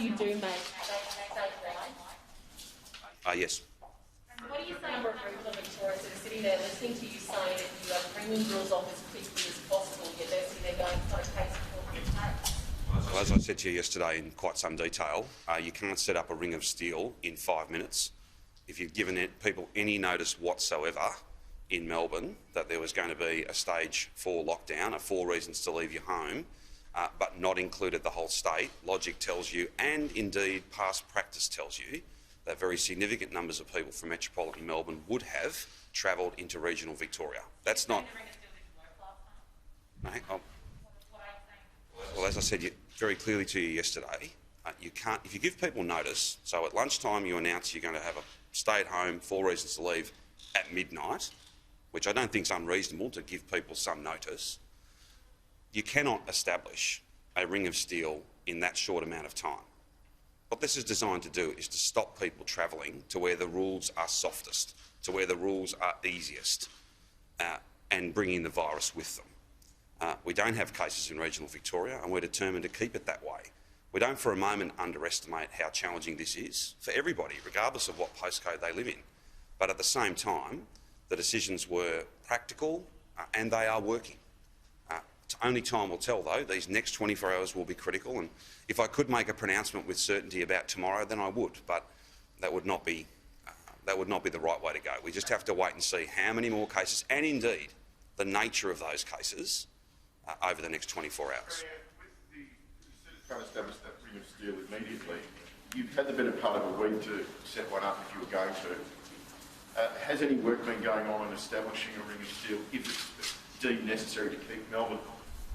you do make Yes. What do you say number of people in Victoria that are sitting there listening to you saying that you are bringing rules off as quickly as possible, yet they're sitting there going, it's not a case of case? Well, as I said to you yesterday in quite some detail, you can't set up a ring of steel in 5 minutes. If you've given people any notice whatsoever in Melbourne that there was going to be a stage 4 lockdown, 4 reasons to leave your home, but not included the whole state, logic tells you, and indeed past practice tells you, that very significant numbers of people from metropolitan Melbourne would have travelled into regional Victoria. That's not... Well, as I said very clearly to you yesterday, you can't, if you give people notice, so at lunchtime you announce you're going to have a stay at home, 4 reasons to leave at midnight, which I don't think is unreasonable to give people some notice, you cannot establish a ring of steel in that short amount of time. What this is designed to do is to stop people travelling to where the rules are softest, to where the rules are easiest, and bringing the virus with them. We don't have cases in regional Victoria, and we're determined to keep it that way. We don't for a moment underestimate how challenging this is for everybody, regardless of what postcode they live in. But at the same time, the decisions were practical and they are working. Only time will tell, though. These next 24 hours will be critical, and if I could make a pronouncement with certainty about tomorrow, then I would. But that would not be the right way to go. We just have to wait and see how many more cases, and indeed the nature of those cases, over the next 24 hours. You said it's trying to establish that ring of steel immediately. You've had the better part of a week to set one up if you were going to. Has any work been going on in establishing a ring of steel if it's deemed necessary to keep Melbourne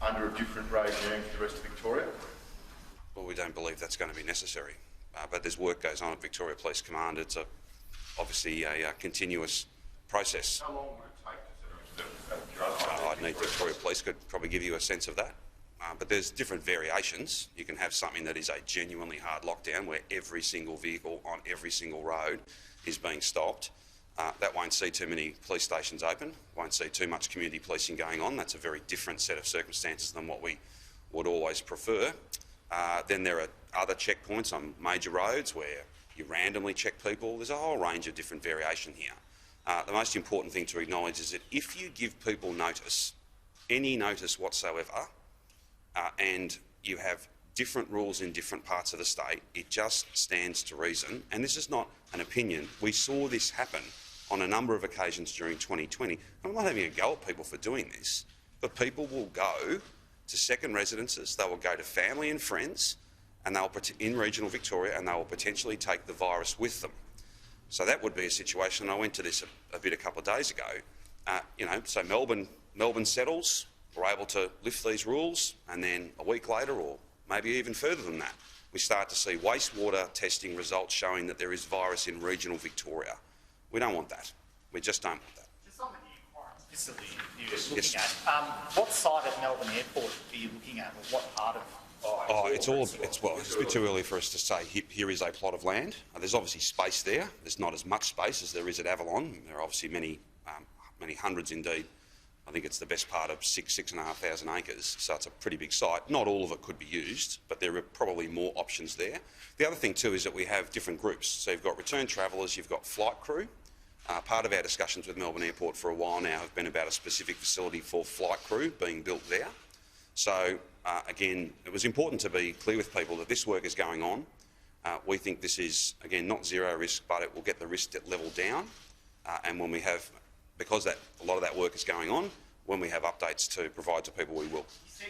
under a different regime to the rest of Victoria? Well, we don't believe that's going to be necessary, but there's work goes on at Victoria Police Command. It's obviously a continuous process. How long would it take to set up I'd need Victoria Police could probably give you a sense of that. But there's different variations. You can have something that is a genuinely hard lockdown where every single vehicle on every single road is being stopped. That won't see too many police stations open, won't see too much community policing going on. That's a very different set of circumstances than what we would always prefer. Then there are other checkpoints on major roads where you randomly check people. There's a whole range of different variation here. The most important thing to acknowledge is that if you give people notice, any notice whatsoever, and you have different rules in different parts of the state, it just stands to reason, and this is not an opinion, we saw this happen on a number of occasions during 2020. I'm not having a go at people for doing this, but people will go to second residences, they will go to family and friends, and they'll in regional Victoria, and they will potentially take the virus with them. So that would be a situation, and I went to this a couple of days ago. So Melbourne settles, we're able to lift these rules, and then a week later, or maybe even further than that, we start to see wastewater testing results showing that there is virus in regional Victoria. We don't want that. We just don't want that. Just on the new quarantine facility you're looking at, what site at Melbourne Airport are you looking at, or what part of? It's a bit too early for us to say here is a plot of land. There's obviously space there. There's not as much space as there is at Avalon. There are obviously many hundreds indeed. I think it's the best part of 6,500 acres, so it's a pretty big site. Not all of it could be used, but there are probably more options there. The other thing too is that we have different groups. So you've got return travellers, you've got flight crew. Part of our discussions with Melbourne Airport for a while now have been about a specific facility for flight crew being built there. So again, it was important to be clear with people that this work is going on. We think this is, again, not zero risk, but it will get the risk level down. And when we have, because a lot of that work is going on, when we have updates to provide to people, we will. You said